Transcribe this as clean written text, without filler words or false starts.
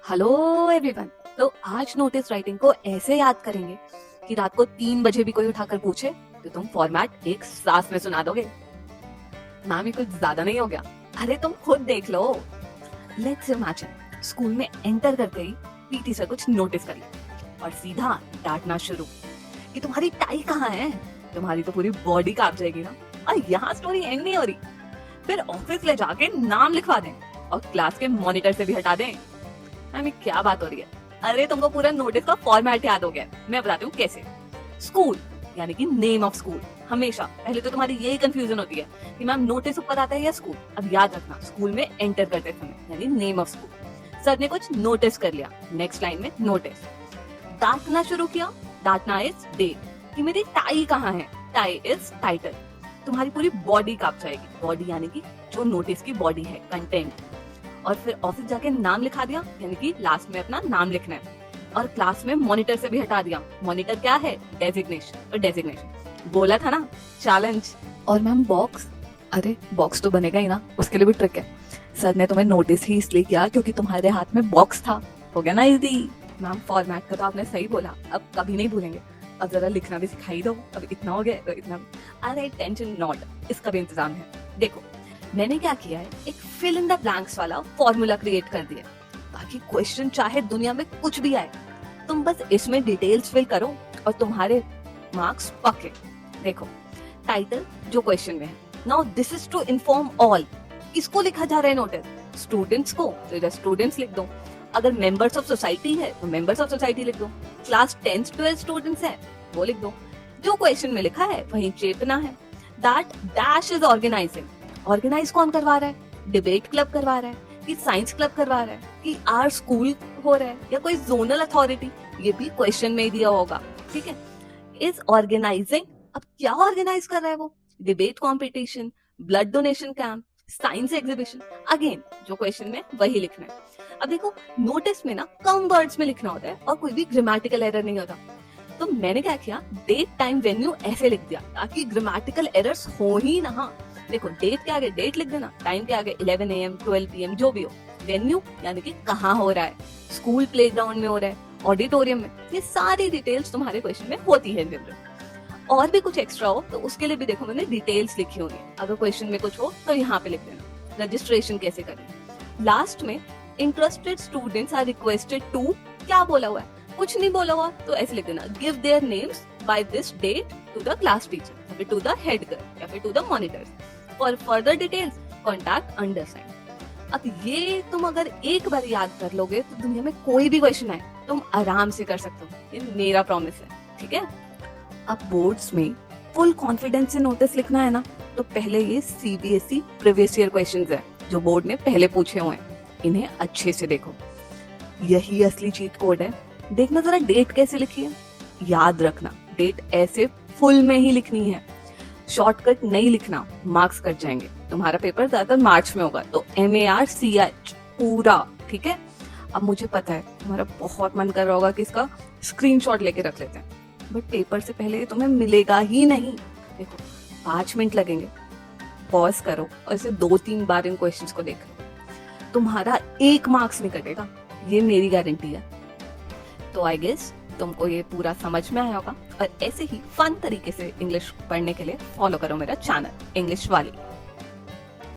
Hello everyone. तो आज notice writing को ऐसे याद करेंगे कि रात को 3 बजे भी कोई उठाकर पूछे तो तुम फॉर्मेट एक सांस में सुना दोगे। मैम ये कुछ ज्यादा नहीं हो गया? अरे तुम खुद देख लो। लेट्स इमेजिन स्कूल में एंटर करते ही पीटी सर कुछ नोटिस कर ले और सीधा डांटना शुरू कि तुम्हारी टाई कहाँ है। तुम्हारी तो पूरी बॉडी कांप जाएगी ना। और यहाँ स्टोरी एंड नहीं हो रही। फिर ऑफिस ले जाके नाम लिखवा दें और क्लास के मॉनिटर से भी हटा दें। आई क्या बात हो रही है? अरे तुमको पूरा नोटिस का फॉर्मेट याद हो गया। मैं बताती हूँ कैसे। स्कूल यानी कि नेम ऑफ स्कूल। हमेशा पहले तो तुम्हारी यही कंफ्यूजन होती है कि मैम नोटिस ऊपर आता है या स्कूल। अब याद रखना, स्कूल में एंटर करते समय यानी नेम ऑफ स्कूल। सर ने कुछ नोटिस कर लिया, नेक्स्ट लाइन में नोटिस। डांटना शुरू किया, डांटना इज डेट कि मेरी टाई कहाँ है। Tie is title. तुम्हारी पूरी बॉडी कांप जाएगी। बॉडी यानी कि जो नोटिस की बॉडी है, कंटेंट। और फिर ऑफिस जाके नाम लिखा दिया यानी कि लास्ट में अपना नाम लिखना है। और क्लास में मॉनिटर से भी हटा दिया। मॉनिटर क्या है? डेजिग्नेशन। और डेजिग्नेशन बोला था ना, चैलेंज। और मैम बॉक्स, अरे बॉक्स तो बनेगा ही ना, उसके लिए भी ट्रिक है। सर ने तुम्हें नोटिस ही इसलिए किया क्योंकि तुम्हारे हाथ में बॉक्स था। हो गया ना इजी। मैम फॉर्मेट का तो आपने सही बोला, अब कभी नहीं भूलेंगे। अब जरा लिखना भी सिखाई दो। अब इतना हो गया तो इतना। अरे टेंशन नॉट, इसका भी इंतजाम है। देखो मैंने क्या किया है, एक फिल इन द ब्लैंक्स वाला फॉर्मूला क्रिएट कर दिया ताकि क्वेश्चन चाहे दुनिया में कुछ भी आए, तुम बस इसमें डिटेल्स फिल करो और तुम्हारे मार्क्स पक्के। देखो टाइटल जो क्वेश्चन में है, now this is to inform all. किसको लिखा जा रहा है नोटिस? स्टूडेंट्स को, तो इधर स्टूडेंट्स लिख दो। अगर मेंबर्स ऑफ सोसाइटी है तो मेंबर्स ऑफ सोसाइटी लिख दो। क्लास 10-12 स्टूडेंट्स है वो लिख दो। जो क्वेश्चन में लिखा है वही चेतना है। That dash is organising. Organise कौन करवा रहा है? डिबेट क्लब करवा रहा है कि साइंस क्लब करवा रहा है कि आर स्कूल हो रहा है या कोई जोनल अथॉरिटी? ये भी क्वेश्चन में ही दिया होगा। ठीक है, इज ऑर्गेनाइजिंग। अब क्या ऑर्गेनाइज कर रहा है वो? Debate competition, blood donation camp, science exhibition. Again जो क्वेश्चन में वही लिखना है। अब देखो नोटिस में ना कम वर्ड्स में लिखना होता है और कोई भी ग्रामेटिकल एरर नहीं होता। तो मैंने क्या किया, डेट टाइम वेन्यू ऐसे लिख दिया ताकि ग्रामेटिकल एरर्स हो ही ना। देखो डेट के आगे डेट लिख देना, टाइम के आगे 11 AM 12 PM जो भी हो। वेन्यू यानी कि कहाँ हो रहा है, स्कूल प्लेग्राउंड में हो रहा है, ऑडिटोरियम में। ये सारी डिटेल्स तुम्हारे क्वेश्चन में होती है जनरल। और भी कुछ एक्स्ट्रा हो तो उसके लिए भी देखो मैंने डिटेल्स लिखी होगी। अगर क्वेश्चन में कुछ हो तो यहाँ पे लिख देना। रजिस्ट्रेशन कैसे करें। लास्ट में interested students are requested to, क्या बोला हुआ है? कुछ नहीं बोला हुआ तो ऐसे लिख देना, give their names by this date to the class teacher या फिर टू द हेड गर्ल या फिर to the monitors. For further details contact undersigned. अब ये तुम अगर एक बार याद कर लोगे तो दुनिया में कोई भी क्वेश्चन आए तुम आराम से कर सकते हो। ये मेरा प्रॉमिस है, ठीक है। अब बोर्ड्स में फुल कॉन्फिडेंस से नोटिस लिखना है ना, तो पहले ये CBSE प्रीवियस ईयर क्वेश्चंस है जो बोर्ड ने पहले पूछे हुए हैं, इन्हें अच्छे से देखो। यही असली चीट कोड है। देखना जरा डेट कैसे लिखी है। याद रखना डेट ऐसे फुल में ही लिखनी है, शॉर्टकट नहीं लिखना, मार्क्स कट जाएंगे। तुम्हारा पेपर ज्यादातर मार्च में होगा तो MARCH पूरा, ठीक है। अब मुझे पता है तुम्हारा बहुत मन कर रहा होगा कि इसका स्क्रीनशॉट लेके रख लेते हैं, बट पेपर से पहले ये तुम्हें मिलेगा ही नहीं। देखो 5 मिनट लगेंगे, पॉज करो और इसे 2-3 बार इन क्वेश्चंस को देख लो। तुम्हारा 1 मार्क्स नहीं कटेगा, ये मेरी गारंटी है। तो आई गेस तुमको ये पूरा समझ में आया होगा। और ऐसे ही फन तरीके से इंग्लिश पढ़ने के लिए फॉलो करो मेरा चैनल इंग्लिश वाली।